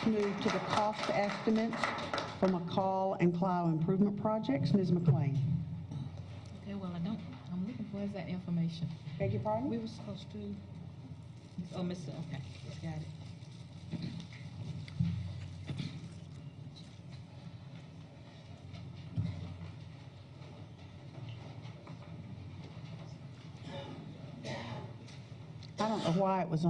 move to the cost estimates for McCall and Clough improvement projects. Ms. McLean. Okay, well, I'm looking for that information. Beg your pardon? We were supposed to, oh, Mr., okay, got it. I don't know why it was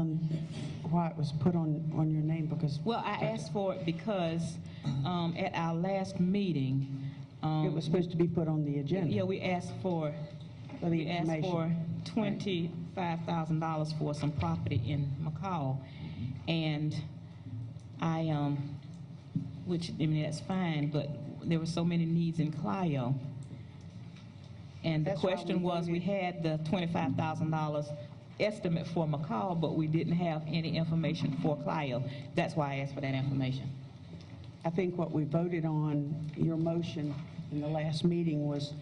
put on your name, because Well, I asked for it because at our last meeting, it was supposed to be put on the agenda. yeah, we asked for $25,000 for some property in McCall, and which, I mean, that's fine, but there were so many needs in Clio, and the question was, we had the $25,000 estimate for McCall, but we didn't have any information for Clio. That's why I asked for that information. I think what we voted on, your motion in the last meeting, was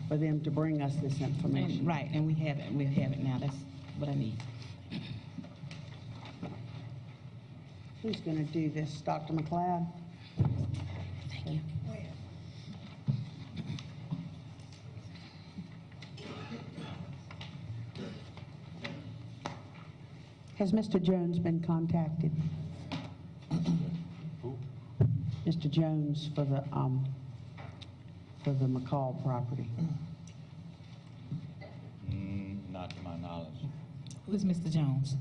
for them to bring us this information. Right, and we have it. We have it now. That's what I need. Who's going to do this? Dr. McLeod? Thank you. Has Mr. Jones been contacted? Who? Mr. Jones for the McCall property. Not to my knowledge. Who is Mr. Jones?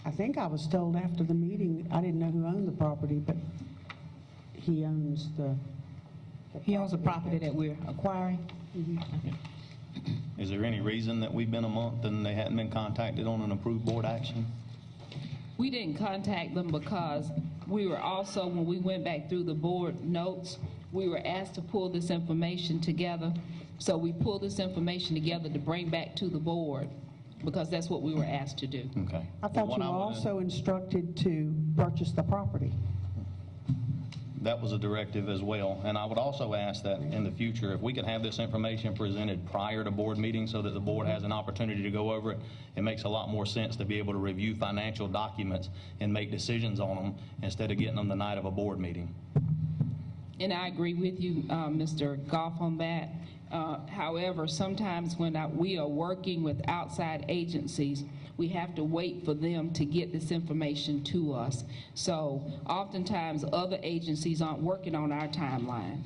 I think I was told after the meeting, I didn't know who owned the property, but he owns the He owns the property that we're acquiring. Mm-hmm. Is there any reason that we've been a month and they hadn't been contacted on an approved board action? We didn't contact them because we were also, when we went back through the board notes, we were asked to pull this information together. So we pulled this information together to bring back to the board, because that's what we were asked to do. Okay. I thought you were also instructed to purchase the property. That was a directive as well. And I would also ask that in the future, if we could have this information presented prior to board meetings so that the board has an opportunity to go over it, it makes a lot more sense to be able to review financial documents and make decisions on them instead of getting them the night of a board meeting. And I agree with you, Mr. Goff, on that. However, sometimes when we are working with outside agencies, we have to wait for them to get this information to us. So oftentimes other agencies aren't working on our timeline.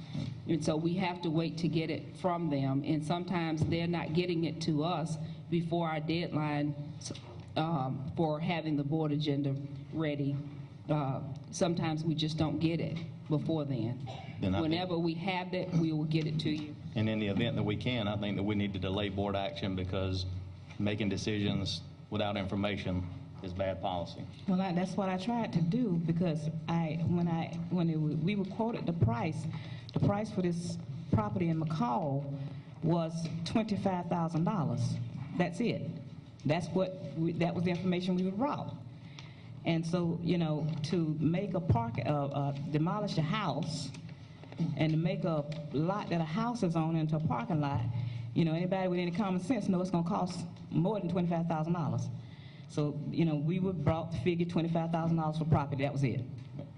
And so we have to wait to get it from them. And sometimes they're not getting it to us before our deadline for having the board agenda ready. Sometimes we just don't get it before then. Whenever we have that, we will get it to you. And in the event that we can, I think that we need to delay board action, because making decisions without information is bad policy. Well, that's what I tried to do, because we were quoted the price for this property in McCall was $25,000. That's it. That was the information we were brought. And so, you know, to make demolish a house and to make a lot that a house is on into a parking lot, you know, anybody with any common sense knows it's going to cost more than $25,000. So, you know, we were brought to figure $25,000 for property. That was it.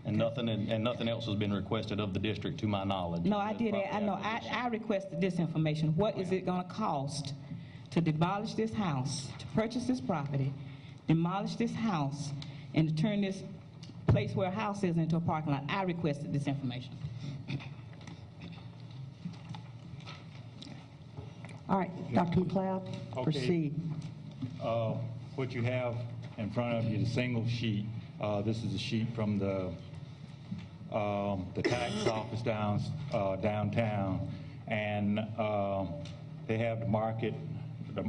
And nothing else has been requested of the district, to my knowledge. No, I did. I requested this information. What is it going to cost to demolish this house, to purchase this property, demolish this house, and to turn this place where a house is into a parking lot? I requested this information. All right, Dr. McLeod, Okay. proceed. What you have in front of you is a single sheet. This is a sheet from the tax office downtown, and they have the market.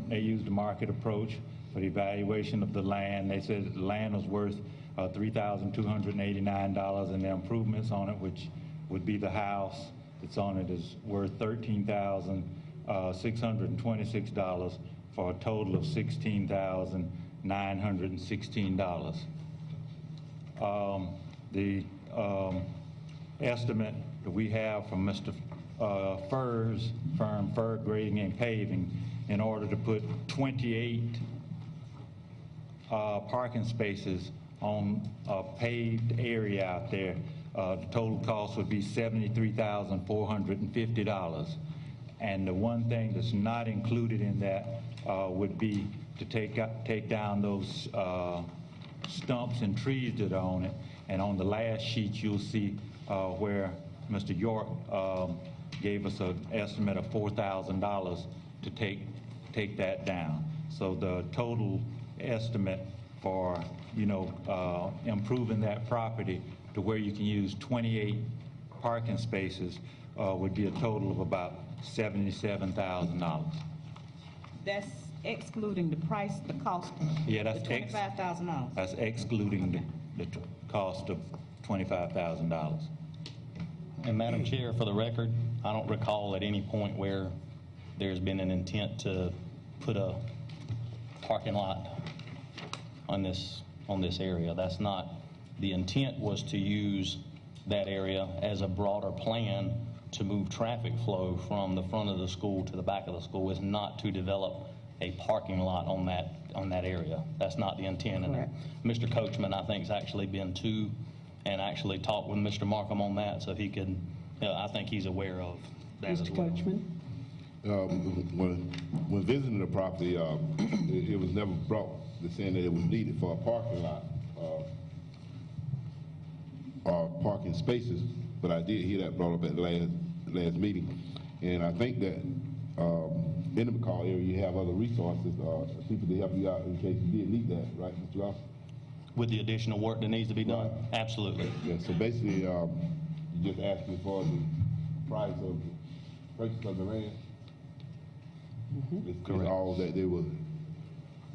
They use the market approach for the evaluation of the land. They said that the land was worth $3,289, and the improvements on it, which would be the house that's on it, is worth $13,626 for a total of $16,916. The estimate that we have from Mr. Furr's firm, Furr Grading and Paving, in order to put 28 parking spaces on a paved area out there, the total cost would be $73,450. And the one thing that's not included in that would be to take down those stumps and trees that are on it. And on the last sheet, you'll see where Mr. York gave us an estimate of $4,000 to take that down. So the total estimate for, improving that property to where you can use 28 parking spaces would be a total of about $77,000. That's excluding the price, the cost, Yeah, the $25,000. That's excluding the cost of $25,000. And Madam Chair, for the record, I don't recall at any point where there's been an intent to put a parking lot on this area. That's not, the intent was to use that area as a broader plan to move traffic flow from the front of the school to the back of the school. Is not to develop a parking lot on that area. That's not the intent. And Mr. Coachman, I think, has actually been to and actually talked with Mr. Markham on that, so he could, I think he's aware of that as Mr. well. Coachman? When visiting the property, it was never brought to saying that it was needed for a parking lot or parking spaces, but I did hear that brought up at the last meeting. And I think that in the McCall area, you have other resources, people to help you out in case you did need that, right, Mr. Ross? With the additional work that needs to be done? Right. Absolutely. Yeah, so basically, you just asking for the price of the purchase of the land? It's all that they were,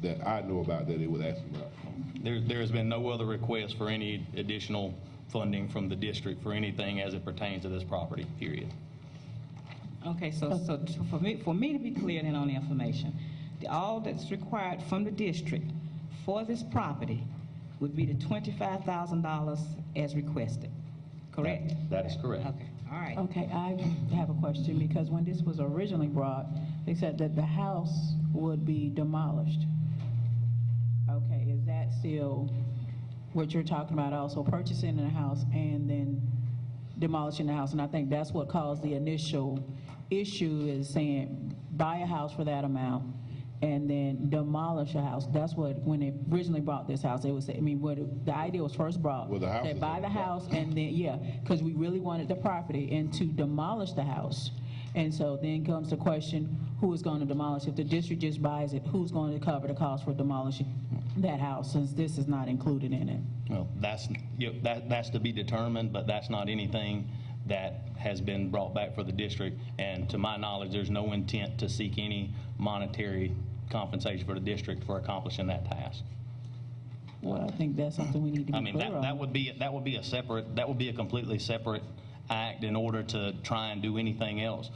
that I know about that they was asking about. There has been no other request for any additional funding from the district for anything as it pertains to this property, period. Okay, so for me to be clear then on the information, all that's required from the district for this property would be the $25,000 as requested, correct? That is correct. Okay, all right. Okay, I have a question, because when this was originally brought, they said that the house would be demolished. Okay, is that still what you're talking about, also purchasing the house and then demolishing the house? And I think that's what caused the initial issue, is saying buy a house for that amount and then demolish a house. That's what, when they originally brought this house, it was, the idea was first brought. Well, the house said is buy the house and then, because we really wanted the property, and to demolish the house. And so then comes the question, who is going to demolish? If the district just buys it, who's going to cover the cost for demolishing that house, since this is not included in it? Well, that's to be determined, but that's not anything that has been brought back for the district. And to my knowledge, there's no intent to seek any monetary compensation for the district for accomplishing that task. Well, I think that's something we need to be I mean, clear on. that would be a completely separate act in order to try and do anything else.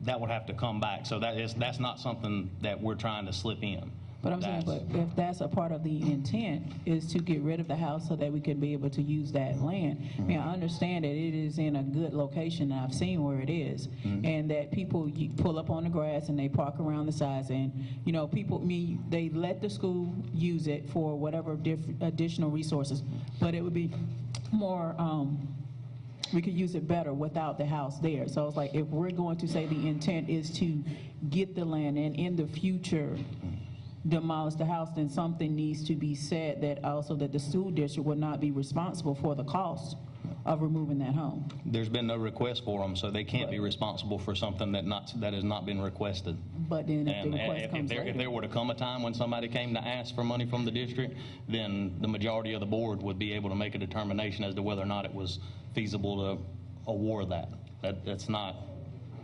That would have to come back. So that's not something that we're trying to slip in. But I'm saying, but if that's a part of the intent, is to get rid of the house so that we can be able to use that land. I mean, I understand that it is in a good location, and I've seen where it is, and that people pull up on the grass and they park around the sides, and they let the school use it for whatever additional resources, but it would be more, we could use it better without the house there. So it's like, if we're going to say the intent is to get the land and in the future demolish the house, then something needs to be said that also that the school district would not be responsible for the cost of removing that home. There's been no request for them, so they can't be responsible for something that has not been requested. But then if the And request comes if later. there were to come a time when somebody came to ask for money from the district, then the majority of the board would be able to make a determination as to whether or not it was feasible to award that. That's not.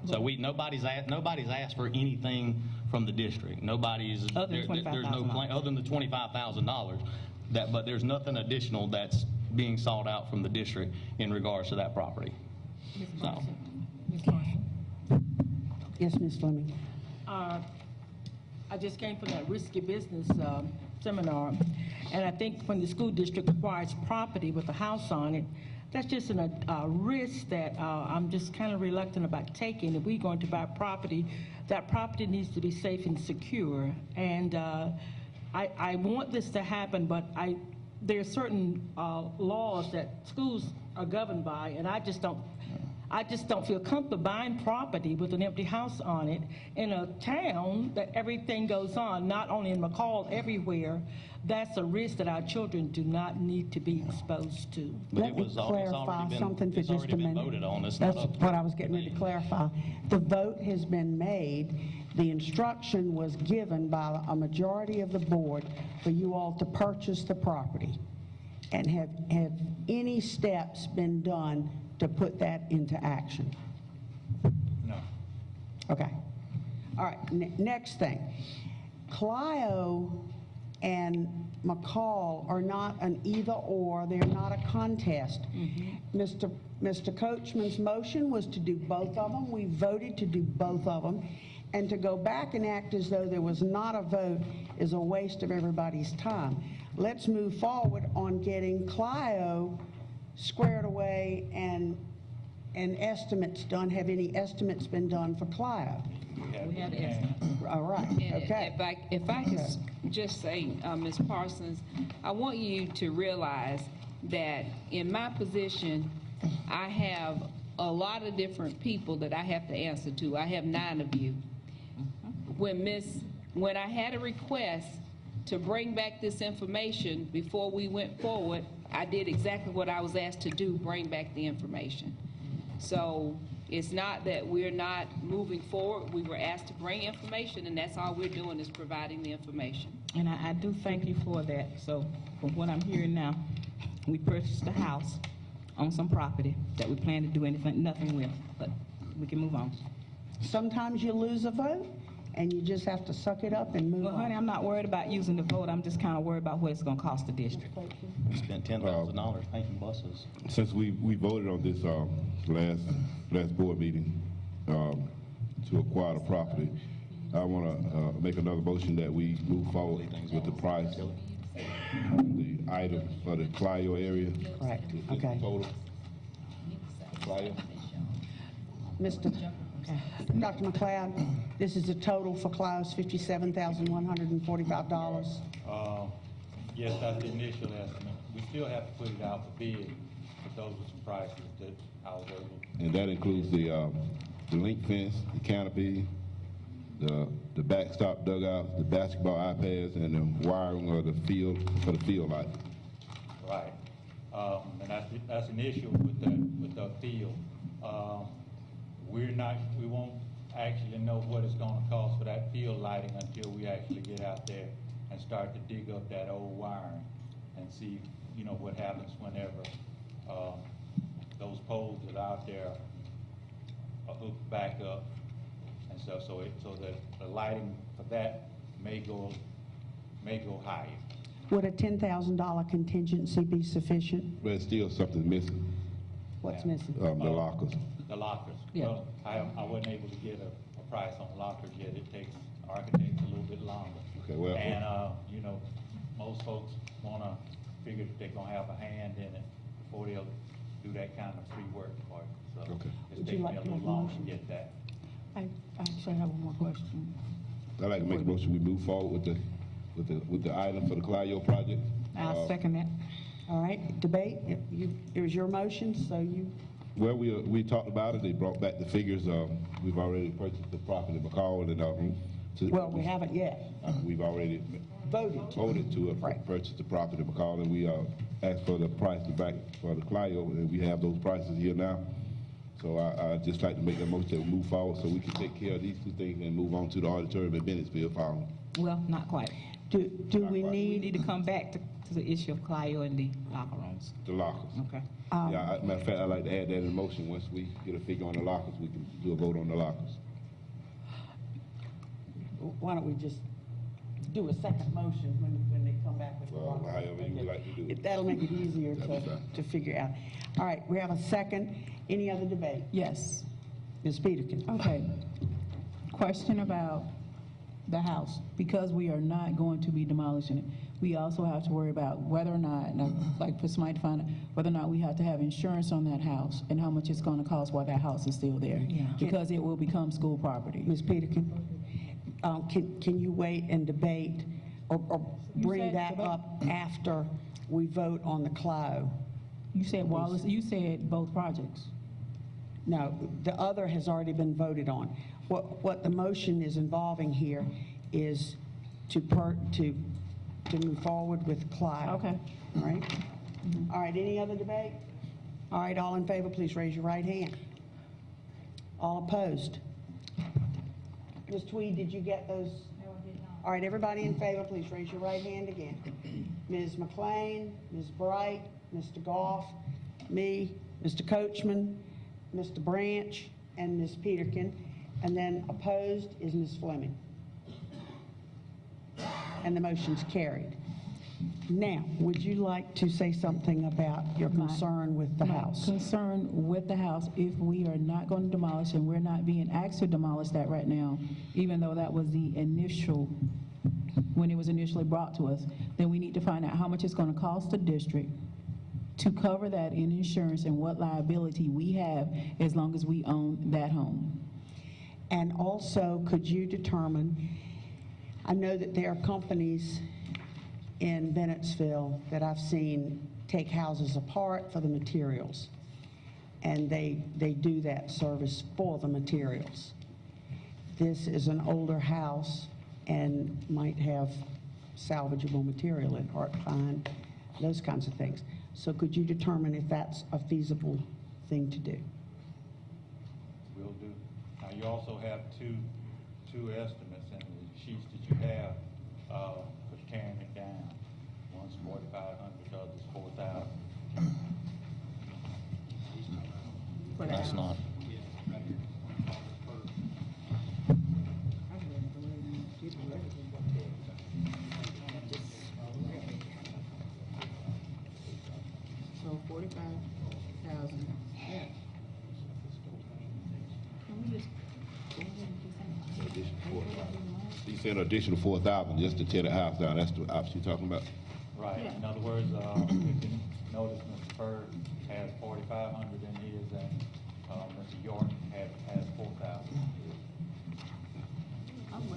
So nobody's asked for anything from the district. Nobody's. Other than There's no plan other than the $25,000. But there's nothing additional that's being sought out from the district in regards to that property. So. Yes, Ms. Fleming? I just came from that risky business seminar, and I think when the school district acquires property with a house on it, that's just a risk that I'm just kind of reluctant about taking. If we're going to buy property, that property needs to be safe and secure. And I want this to happen, but there are certain laws that schools are governed by, and I just don't feel comfortable buying property with an empty house on it in a town that everything goes on, not only in McCall, everywhere. That's a risk that our children do not need to be exposed to. But Let me clarify something for just a minute. Voted on. It's That's not up to what I was getting ready to clarify. The vote has been made. The instruction was given by a majority of the board for you all to purchase the property. And have any steps been done to put that into action? No. Okay. All right, next thing. Clio and McCall are not an either or, they're not a contest. Mr. Coachman's motion was to do both of them. We voted to do both of them. And to go back and act as though there was not a vote is a waste of everybody's time. Let's move forward on getting Clio squared away and estimates done. Have any estimates been done for Clio? We have estimates. All right, And okay. if I could just say, Ms. Parsons, I want you to realize that in my position, I have a lot of different people that I have to answer to. I have 9 of you. When I had a request to bring back this information before we went forward, I did exactly what I was asked to do, bring back the information. So it's not that we're not moving forward. We were asked to bring information, and that's all we're doing is providing the information. And I do thank you for that. So from what I'm hearing now, we purchased a house on some property that we plan to do nothing with, but we can move on. Sometimes you lose a vote, and you just have to suck it up and move Well, honey, on. I'm not worried about using the vote. I'm just kind of worried about what it's going to cost the district. We spent $10,000 painting buses. Since we voted on this last board meeting to acquire the property, I want to make another motion that we move forward with the price, the item for the Clio area. Correct, This is the okay. total. Clio. Dr. McLeod, this is a total for Clio's $57,145. Yes, that's the initial estimate. We still have to put it out for bid, but those are some prices that I was able. And that includes the link fence, the canopy, the backstop dugout, the basketball iPads, and the wiring of the field for the field light. Right. And that's an issue with the field. We won't actually know what it's going to cost for that field lighting until we actually get out there and start to dig up that old wiring and see, what happens whenever those poles that are out there are hooked back up and stuff. So that the lighting for that may go higher. Would a $10,000 contingency be sufficient? But it's still something missing, What's missing? the lockers. The lockers. Yeah. Well, I wasn't able to get a price on lockers yet. It takes architects a little bit longer. Okay, well. And, most folks want to figure that they're going to have a hand in it before they'll do that kind of free work part. So Okay. it's Would you taking like me a to little make a longer to motion? get that. I actually have one more question. I'd like to make a motion, we move forward with the item for the Clio project. I'll second that. All right, debate, it was your motion, so you, Well, we talked about it, they brought back the figures, we've already purchased the property in McCall, and, well, we haven't yet we've already voted. to purchase the property in McCall, and we asked for the price back for the Clio, and we have those prices here now. So I'd just like to make that motion to move forward so we can take care of these 2 things and move on to the auditorium at Bennettsville following. Well, not quite. Do we We need, need to come back to the issue of Clio and the locker rooms. The lockers. Okay. Yeah, matter of fact, I'd like to add that in motion. Once we get a figure on the lockers, we can do a vote on the lockers. why don't we just do a second motion when they come back with the Well, law? however you would like to do it. That'll make it easier That'd be fine. to figure out. All right, we have a second. Any other debate? Yes. Ms. Peterkin? Okay. Question about the house. Because we are not going to be demolishing it, we also have to worry about whether or not, like for somebody to find out, whether or not we have to have insurance on that house and how much it's going to cost while that house is still there. Yeah. Because it will become school property. Ms. Peterkin? Can you wait and debate or You bring said that the vote- up after we vote on the CLO. You said Wallace, you said both projects. No, the other has already been voted on. What the motion is involving here is to move forward with CLO. Okay. All right? All right, any other debate? All right, all in favor, please raise your right hand. All opposed? Ms. Tweed, did you get those? No, I did not. All right, everybody in favor, please raise your right hand again. Ms. McLean, Ms. Bright, Mr. Goff, me, Mr. Coachman, Mr. Branch, and Ms. Peterkin. And then opposed is Ms. Fleming. And the motion's carried. Now, would you like to say something about your concern with the house? Concern with the house, if we are not going to demolish, and we're not being asked to demolish that right now, even though that was the initial, when it was initially brought to us, then we need to find out how much it's going to cost the district to cover that in insurance and what liability we have as long as we own that home. And also, could you determine, I know that there are companies in Bennettsville that I've seen take houses apart for the materials, and they do that service for the materials. This is an older house and might have salvageable material in it, art fine, those kinds of things. So could you determine if that's a feasible thing to do? Will do. Now, you also have two estimates in the sheets that you have for tearing it down. One's 4,500, the other's 4,000. That's not. So 45,000. Yeah. He said an additional 4,000 just to tear the house down. That's the option you're talking about? Right. In other words, if you notice Mr. Bird has 4,500 in his, and Mr. York has 4,000.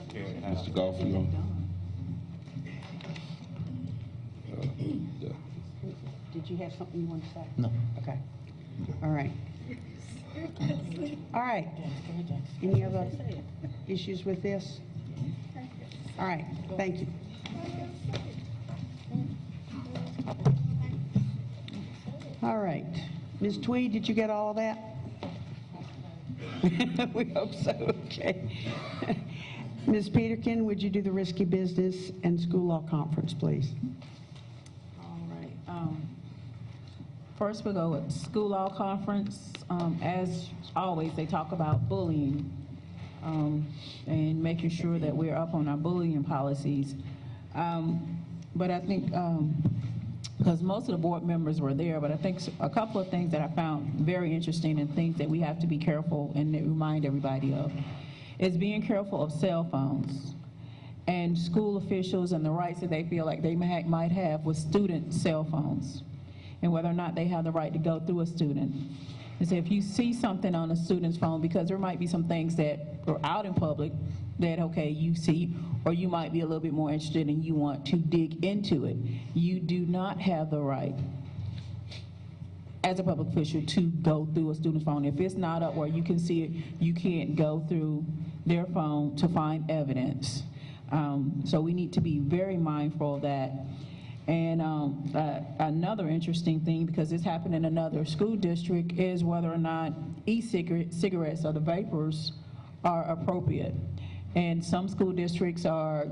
Tear the house. Mr. Goff, you on? Did you have something you want to say? No. Okay. All right. All right. Any other issues with this? All right, thank you. All right. Ms. Tweed, did you get all of that? We hope so, okay. Ms. Peterkin, would you do the risky business and school law conference, please? All right. First, we'll go with school law conference. As always, they talk about bullying and making sure that we're up on our bullying policies. But I think, because most of the board members were there, but I think a couple of things that I found very interesting and things that we have to be careful and remind everybody of is being careful of cell phones and school officials and the rights that they feel like they might have with student cell phones, and whether or not they have the right to go through a student. And so if you see something on a student's phone, because there might be some things that are out in public that, okay, you see, or you might be a little bit more interested and you want to dig into it, you do not have the right as a public official to go through a student's phone. If it's not up where you can see it, you can't go through their phone to find evidence. So we need to be very mindful of that. And another interesting thing, because this happened in another school district, is whether or not cigarettes or the vapors are appropriate. And some school districts are,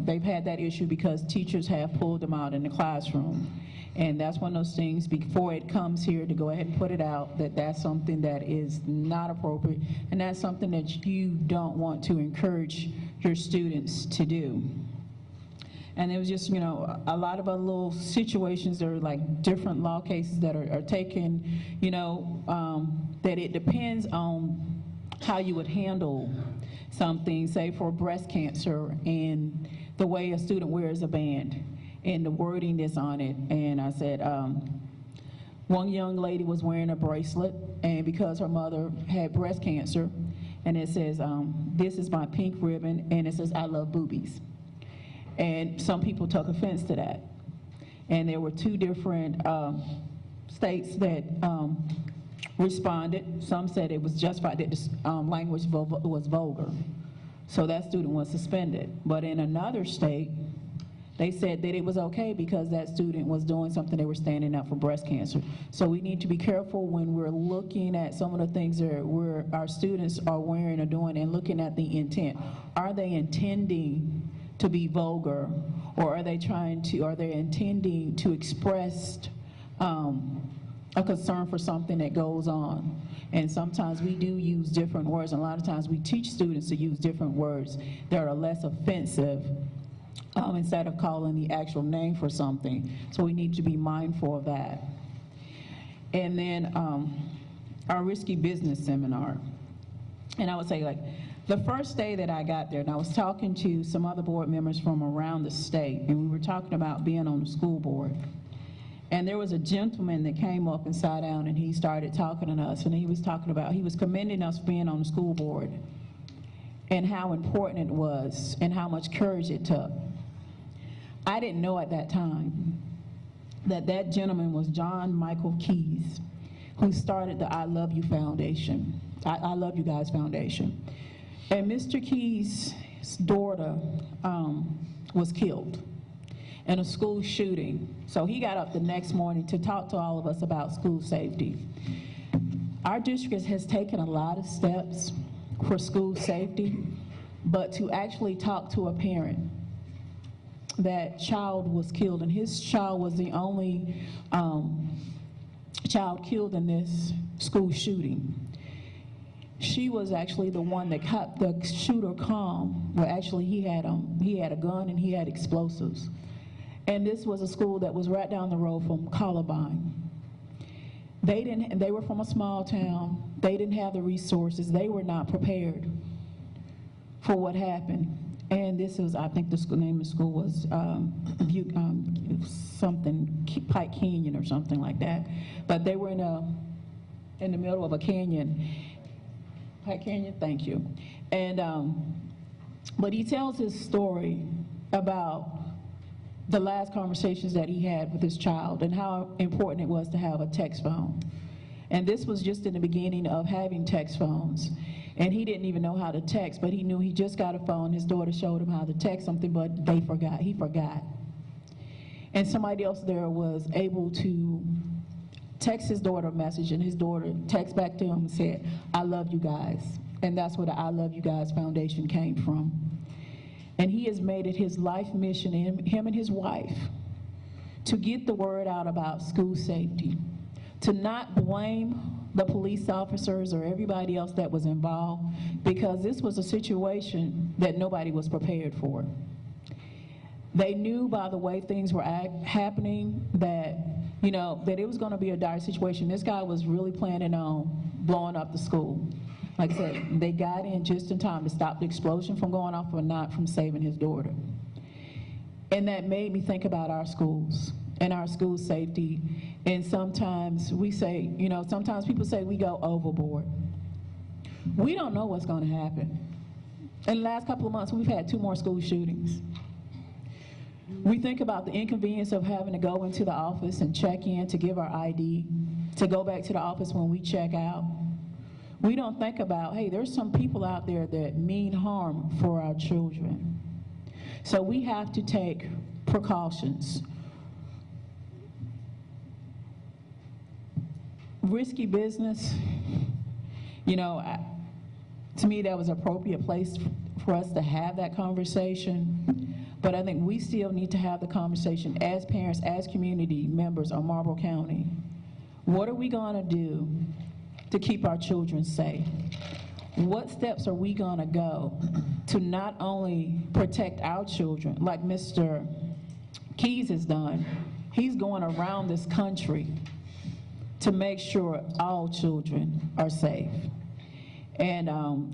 they've had that issue because teachers have pulled them out in the classroom. And that's one of those things, before it comes here, to go ahead and put it out, that that's something that is not appropriate, and that's something that you don't want to encourage your students to do. And it was just, a lot of other little situations that are like different law cases that are taken, that it depends on how you would handle something, say for breast cancer, and the way a student wears a band and the wording that's on it. And I said, one young lady was wearing a bracelet, and because her mother had breast cancer, and it says, this is my pink ribbon, and it says, I love boobies. And some people took offense to that. And there were two different states that responded. Some said it was justified that the language was vulgar. So that student was suspended. But in another state, they said that it was okay because that student was doing something, they were standing up for breast cancer. So we need to be careful when we're looking at some of the things that our students are wearing or doing and looking at the intent. Are they intending to be vulgar, or are they intending to express a concern for something that goes on? And sometimes we do use different words, and a lot of times we teach students to use different words that are less offensive instead of calling the actual name for something. So we need to be mindful of that. And then our risky business seminar. And I would say, like, the first day that I got there, and I was talking to some other board members from around the state, and we were talking about being on the school board. And there was a gentleman that came up and sat down, and he started talking to us, and he was commending us for being on the school board and how important it was and how much courage it took. I didn't know at that time that that gentleman was John Michael Keyes, who started the I Love You Foundation, I Love You Guys Foundation. And Mr. Keyes' daughter was killed in a school shooting. So he got up the next morning to talk to all of us about school safety. Our district has taken a lot of steps for school safety, but to actually talk to a parent, that child was killed, and his child was the only child killed in this school shooting. She was actually the one that kept the shooter calm. Well, actually, he had a gun and he had explosives. And this was a school that was right down the road from Columbine. They were from a small town. They didn't have the resources. They were not prepared for what happened. And this was, I think the name of the school was something, Pike Canyon or something like that. But they were in the middle of a canyon. Pike Canyon, thank you. And, but he tells his story about the last conversations that he had with his child and how important it was to have a text phone. And this was just in the beginning of having text phones. And he didn't even know how to text, but he knew he just got a phone. His daughter showed him how to text something, but he forgot. And somebody else there was able to text his daughter a message, and his daughter texted back to him and said, I love you guys. And that's where the I Love You Guys Foundation came from. And he has made it his life mission, him and his wife, to get the word out about school safety, to not blame the police officers or everybody else that was involved, because this was a situation that nobody was prepared for. They knew by the way things were happening that, that it was going to be a dire situation. This guy was really planning on blowing up the school. Like I said, they got in just in time to stop the explosion from going off, or not from saving his daughter. And that made me think about our schools and our school safety. And sometimes we say, sometimes people say we go overboard. We don't know what's going to happen. In the last couple of months, we've had 2 more school shootings. We think about the inconvenience of having to go into the office and check in to give our ID, to go back to the office when we check out. We don't think about, hey, there's some people out there that mean harm for our children. So we have to take precautions. Risky business, to me that was an appropriate place for us to have that conversation. But I think we still need to have the conversation as parents, as community members of Marlboro County. What are we going to do to keep our children safe? What steps are we going to go to not only protect our children, like Mr. Keyes has done? He's going around this country to make sure all children are safe. And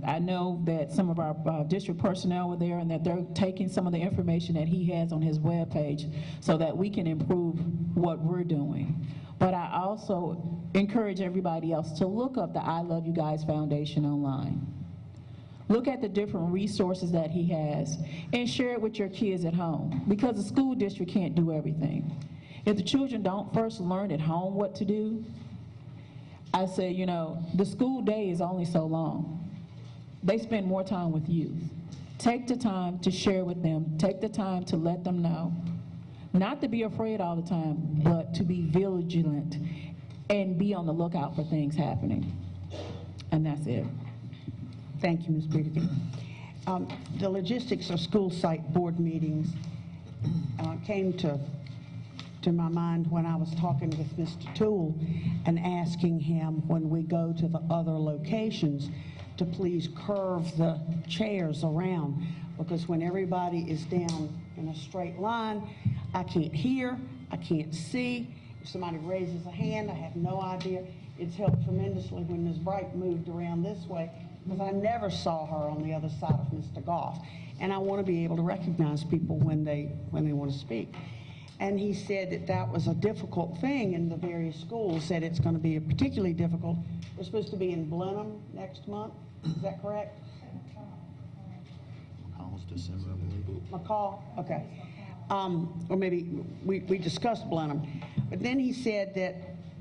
I know that some of our district personnel were there, and that they're taking some of the information that he has on his webpage so that we can improve what we're doing. But I also encourage everybody else to look up the I Love You Guys Foundation online. look at the different resources that he has, and share it with your kids at home, because the school district can't do everything. If the children don't first learn at home what to do, I say, you know, the school day is only so long. They spend more time with you. Take the time to share with them. Take the time to let them know. Not to be afraid all the time, but to be vigilant and be on the lookout for things happening. And that's it. Thank you, Ms. Peterkin. The logistics of school site board meetings came to my mind when I was talking with Mr. Toole and asking him, when we go to the other locations, to please curve the chairs around, because when everybody is down in a straight line, I can't hear, I can't see. If somebody raises a hand, I have no idea. It's helped tremendously when Ms. Bright moved around this way, because I never saw her on the other side of Mr. Goff. And I want to be able to recognize people when they want to speak. And he said that that was a difficult thing in the various schools, said it's going to be particularly difficult. We're supposed to be in Blenheim next month, is that correct? December, I believe. McCall, okay. Or maybe we discussed Blenheim. But then he said that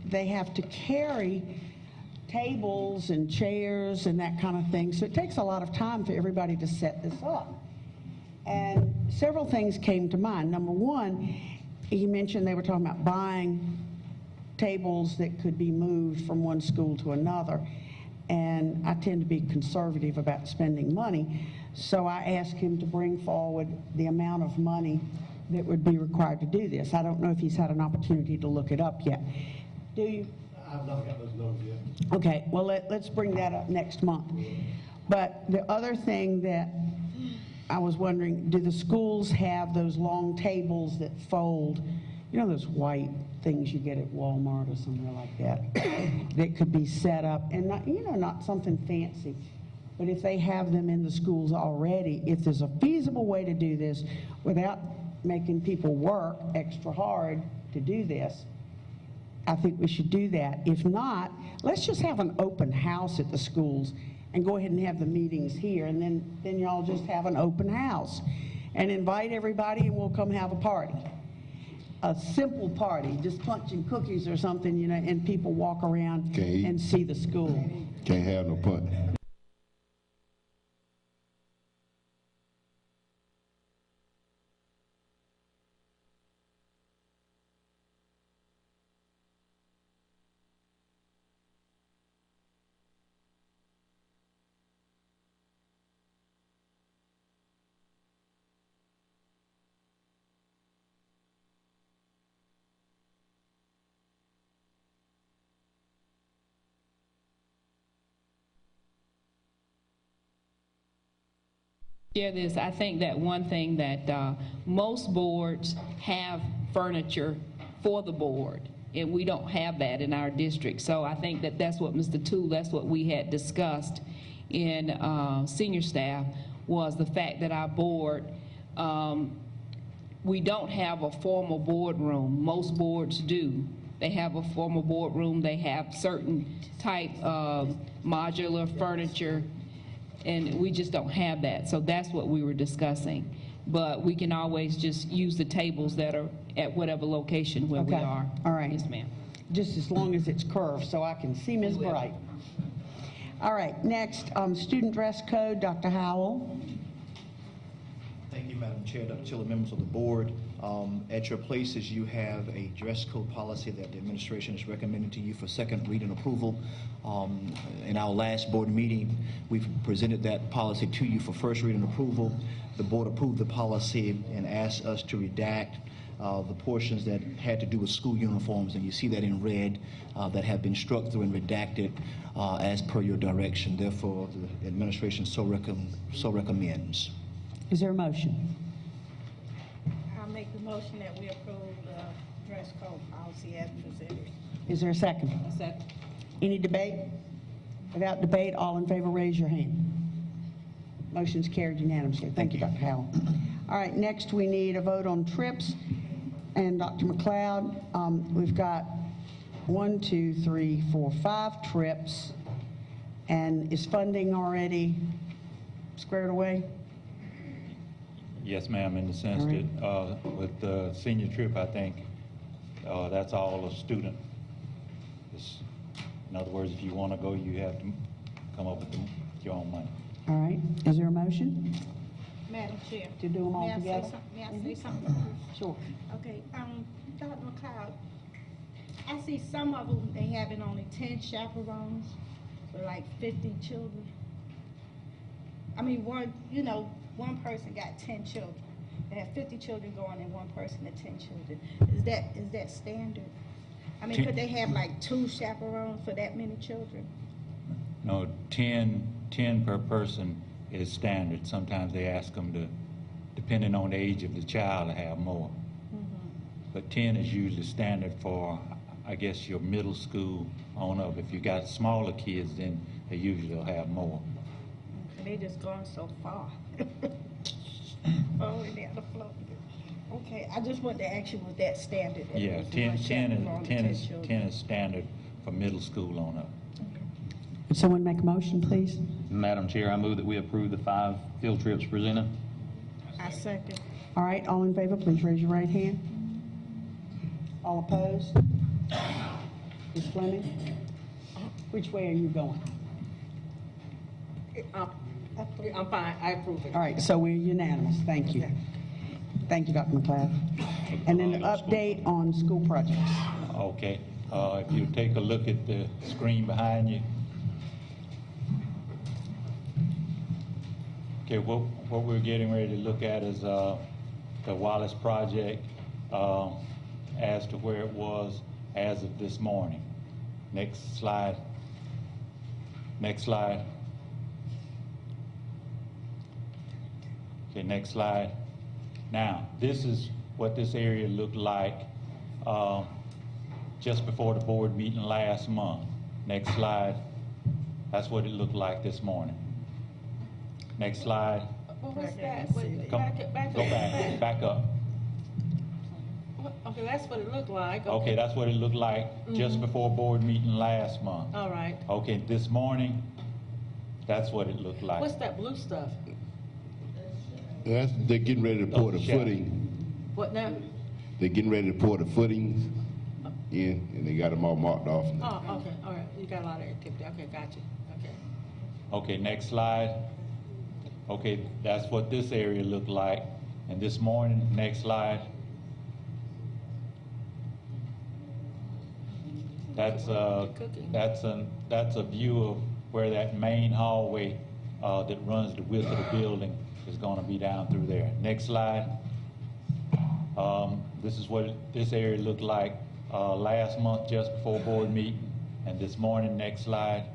they have to carry tables and chairs and that kind of thing. So it takes a lot of time for everybody to set this up. And several things came to mind. Number one, he mentioned they were talking about buying tables that could be moved from one school to another. And I tend to be conservative about spending money. So I asked him to bring forward the amount of money that would be required to do this. I don't know if he's had an opportunity to look it up yet. Do you? I've not got those numbers yet. Okay, well, let's bring that up next month. But the other thing that I was wondering, do the schools have those long tables that fold, you know, those white things you get at Walmart or somewhere like that, that could be set up, and not, you know, not something fancy, but if they have them in the schools already, if there's a feasible way to do this without making people work extra hard to do this, I think we should do that. If not, let's just have an open house at the schools and go ahead and have the meetings here, and then y'all just have an open house and invite everybody, and we'll come have a party. A simple party, just punch and cookies or something, you know, and people walk around and see the school. Can't have no punch. Share this. I think that one thing that most boards have furniture for the board, and we don't have that in our district. So I think that that's what Mr. Toole, that's what we had discussed in senior staff, was the fact that our board, we don't have a formal boardroom. Most boards do. They have a formal boardroom. They have certain type of modular furniture, and we just don't have that. So that's what we were discussing. But we can always just use the tables that are at whatever location where we are. All right. Yes, ma'am. Just as long as it's curved so I can see Ms. Bright. All right, next, student dress code, Dr. Howell. Thank you, Madam Chair, Dr. Tiller, members of the board. At your places, you have a dress code policy that the administration is recommending to you for second reading approval. In our last board meeting, we've presented that policy to you for first reading approval. The board approved the policy and asked us to redact the portions that had to do with school uniforms, and you see that in red, that have been struck through and redacted as per your direction. Therefore, the administration so recommends. Is there a motion? I'll make the motion that we approve the dress code policy as presented. Is there a second? A second. Any debate? Without debate, all in favor, raise your hand. Motion's carried unanimously. Thank you, Dr. Howell. All right, next we need a vote on trips. And Dr. McLeod, we've got 1, 2, 3, 4, 5 trips. And is funding already squared away? Yes, ma'am, in the sense that with the senior trip, I think that's all a student. In other words, if you want to go, you have to come up with your own money. All right, is there a motion Madam Chair. to do them all May I say together? some- May I say something? Sure. Okay, Dr. McLeod, I see some of them, they having only 10 chaperones for like 50 children. I mean, one person got 10 children. They have 50 children going and one person at 10 children. Is that standard? I mean, could they have like 2 chaperones for that many children? No, 10 per person is standard. Sometimes they ask them to, depending on the age of the child, to have more. But 10 is usually standard for, I guess, your middle school on up. If you got smaller kids, then they usually will have more. And they just going so far. Oh, and down the floor. Okay, I just wanted to ask you, was that standard? That Yeah, it was 10 one chaperone to 10 children? is standard for middle school on up. Would someone make a motion, please? Madam Chair, I move that we approve the 5 field trips presented. I second. All right, all in favor, please raise your right hand. All opposed? Ms. Fleming? Which way are you going? I'm fine, I approve it. All right, so we're unanimous. Thank you. Thank you, Dr. McLeod. And then an update on school projects. Okay, if you take a look at the screen behind you. Okay, what we're getting ready to look at is the Wallace project as to where it was as of this morning. Next slide. Next slide. Okay, next slide. Now, this is what this area looked like just before the board meeting last month. Next slide. That's what it looked like this morning. Next slide. What was that? Back up. Okay, that's what it looked like. Okay, that's what it looked like just before board meeting last month. All right. Okay, this morning, that's what it looked like. What's that blue stuff? They're getting ready to pour the shadow. footing. What now? They're getting ready to pour the footings in, and they got them all marked off now. Oh, okay, all right. You got a lot of activity. Okay, got you. Okay. Okay, next slide. Okay, that's what this area looked like. And this morning, next slide. That's a view of where that main hallway that runs the width of the building is going to be down through there. Next slide. This is what this area looked like last month just before board meeting, and this morning. Next slide.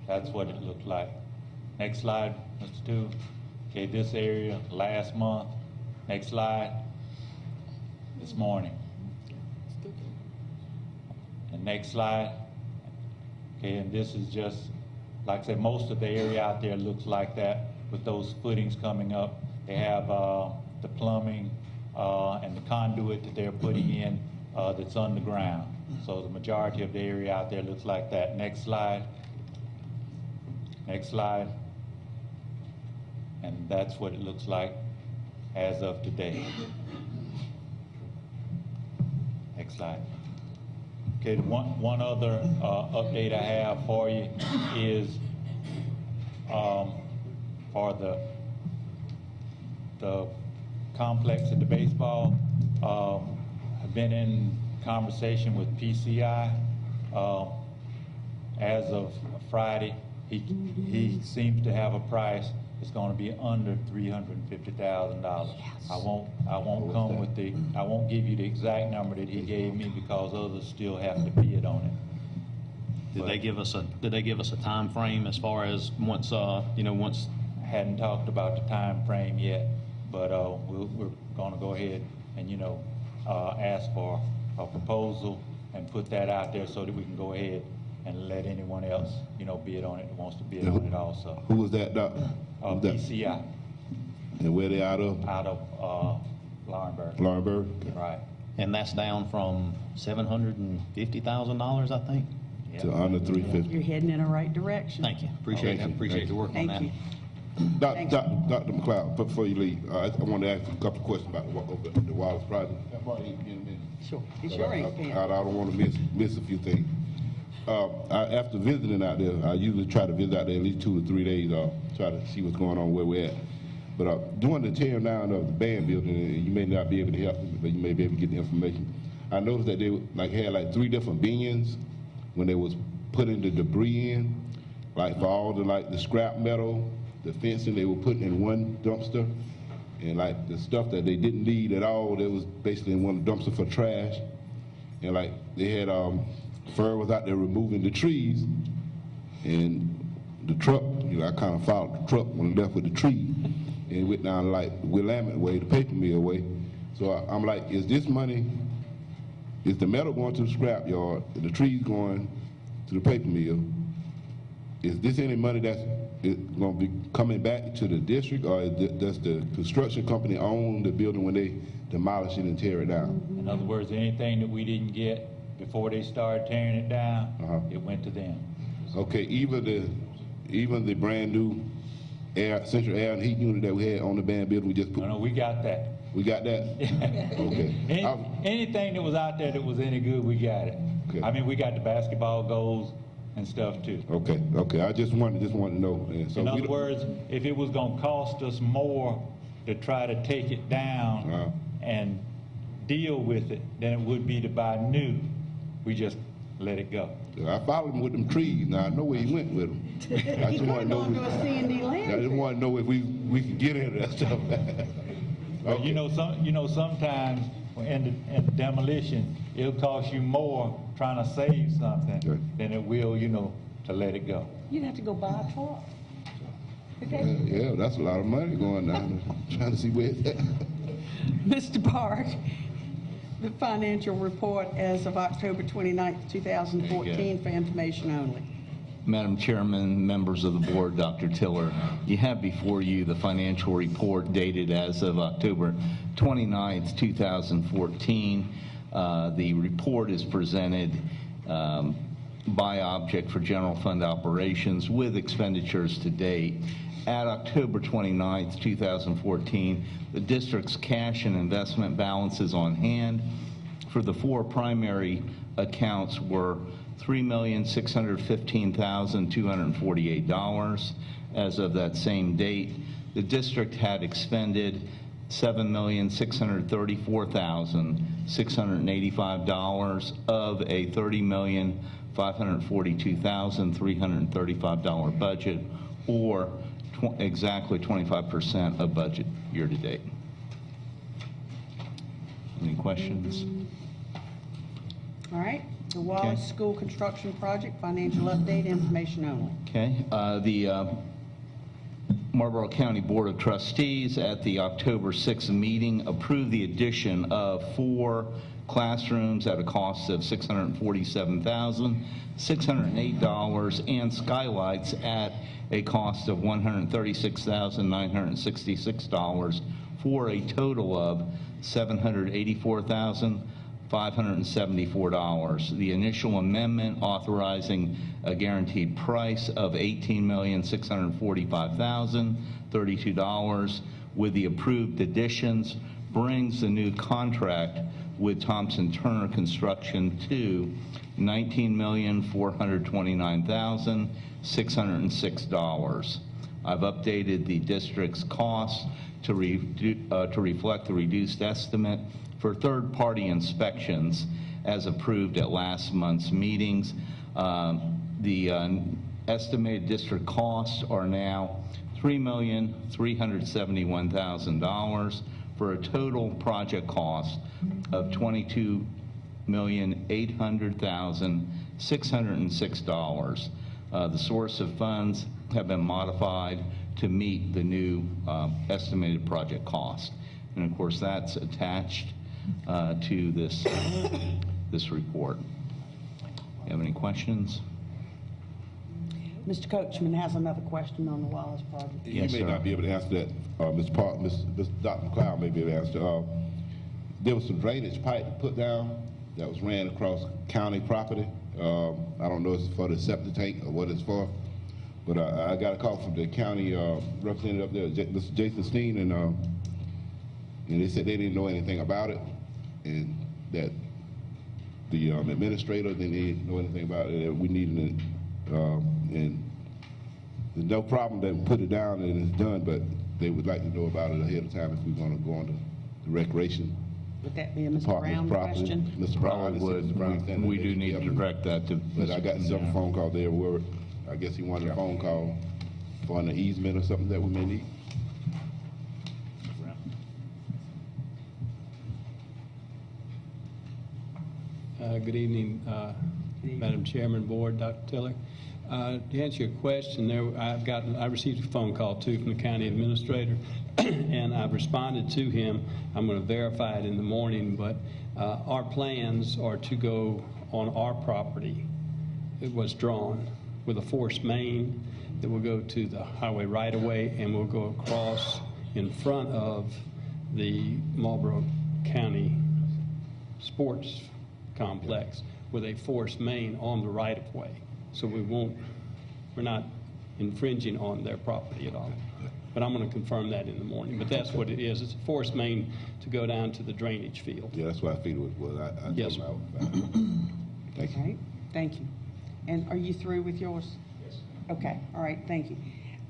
That's what it looked like. Next slide, Mr. Two. Okay, this area last month. Next slide. This morning. And next slide. Okay, and this is just, like I said, most of the area out there looks like that with those footings coming up. They have the plumbing and the conduit that they're putting in that's underground. So the majority of the area out there looks like that. Next slide. Next slide. And that's what it looks like as of today. Next slide. Okay, the one other update I have for you is for the complex at the baseball. I've been in conversation with PCI. As of Friday, he seems to have a price that's going to be under $350,000. I won't come with I won't give you the exact number that he gave me because others still have to bid on it. Did they give us a time frame as far as once once? Hadn't talked about the time frame yet, but we're going to go ahead and ask for a proposal and put that out there so that we can go ahead and let anyone else bid on it that wants to bid on it also. Who was that, Doc? PCI. And where they out of? Out of Laurinburg. Laurinburg? Right. And that's down from $750,000, I think. to under 350. You're heading in the right direction. Thank you. Appreciate your work on that. Thank you. Dr. McLeod, before you leave, I want to ask you a couple of questions about the Wallace project. I'll probably in a minute. Sure. It's your ink pen. I don't want to miss a few things. After visiting out there, I usually try to visit out there at least 2 to 3 days, try to see what's going on where we're at. But during the tearing down of the band building, and you may not be able to help me, but you may be able to get the information. I noticed that they had 3 different bins when they was putting the debris in, like for all the scrap metal, the fencing they were putting in one dumpster, and like the stuff that they didn't need at all, that was basically in one dumpster for trash. And like they had Fur was out there removing the trees, and the truck, I kind of followed the truck when it left with the tree, and went down like Willamette way, the paper mill way. So I'm like, is this money, is the metal going to the scrap yard, and the trees going to the paper mill? Is this any money that's going to be coming back to the district, or does the construction company own the building when they demolish it and tear it down? In other words, anything that we didn't get before they started tearing it down, it went to them. Okay, even the brand new central air and heat unit that we had on the band building, we just put. No, we got that. We got that? Okay. Anything that was out there that was any good, we got it. Okay. I mean, we got the basketball goals and stuff too. Okay. I just wanted to know. So in other words, if it was going to cost us more to try to take it down and deal with it than it would be to buy new, we just let it go. I followed him with them trees. Now I know where he went with them. I just want to know. I just want to know if we can get into that stuff. But sometimes in the demolition, it'll cost you more trying to save something than it will, to let it go. You'd have to go buy a truck. Yeah, that's a lot of money going down there, trying to see where it's at. Mr. Park, the financial report as of October 29th, 2014 for information only. Madam Chairman, members of the board, Dr. Tiller, you have before you the financial report dated as of October 29th, 2014. The report is presented by object for general fund operations with expenditures to date. At October 29th, 2014, the district's cash and investment balances on hand for the 4 primary accounts were $3,615,248. As of that same date, the district had expended $7,634,685 of a $30,542,335 budget, or exactly 25% of budget year to date. Any questions? All right. The Wallace School Construction Project, financial update, information only. Okay. The Marlboro County Board of Trustees at the October 6th meeting approved the addition of 4 classrooms at a cost of $647,608 and skylights at a cost of $136,966 for a total of $784,574. The initial amendment authorizing a guaranteed price of $18,645,032 with the approved additions brings the new contract with Thompson Turner Construction to $19,429,606. I've updated the district's costs to reflect the reduced estimate for third-party inspections as approved at last month's meetings. The estimated district costs are now $3,371,000 for a total project cost of $22,800,606. The source of funds have been modified to meet the new estimated project cost. And of course, that's attached to this report. You have any questions? Mr. Coachman has another question on the Wallace project. Yes, you may sir. not be able to answer that, Dr. McLeod may be able to answer. There was some drainage pipe put down that was ran across county property. I don't know if it's for the septic tank or what it's for, but I got a call from the county representative up there, Mr. Jason Steen, and they said they didn't know anything about it, and that the administrator didn't know anything about it, that we needed it, and there's no problem that we put it down and it's done, but they would like to know about it ahead of time if we want to go on to the recreation. Would that be a Mr. Department's Brown property. question? Mr. Brown, Probably would. We do need to direct that to. But I got several phone calls there where I guess he wanted a phone call for an easement or something that we may need. Good evening, Madam Chairman, Board, Dr. Tiller. To answer your question, I received a phone call too from the county administrator, and I've responded to him. I'm going to verify it in the morning, but our plans are to go on our property. It was drawn with a force main that will go to the highway right of way, and will go across in front of the Marlboro County Sports Complex with a force main on the right of way. So we're not infringing on their property at all. But I'm going to confirm that in the morning. But that's what it is. It's a force main to go down to the drainage field. Yeah, that's what I figured it was. Yes, sir. Thank you. All right, thank you. And are you through with yours? Yes. Okay, all right, thank you.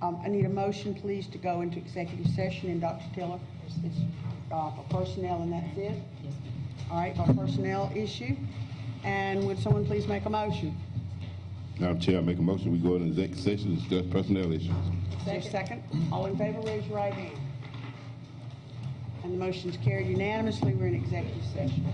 I need a motion, please, to go into executive session, and Dr. Tiller, it's for personnel, and that's it? Yes. All right, for personnel issue. And would someone please make a motion? Madam Chair, I make a motion, we go into executive session to discuss personnel issues. Is there a second? All in favor, raise your right hand. And the motion's carried unanimously. We're in executive session.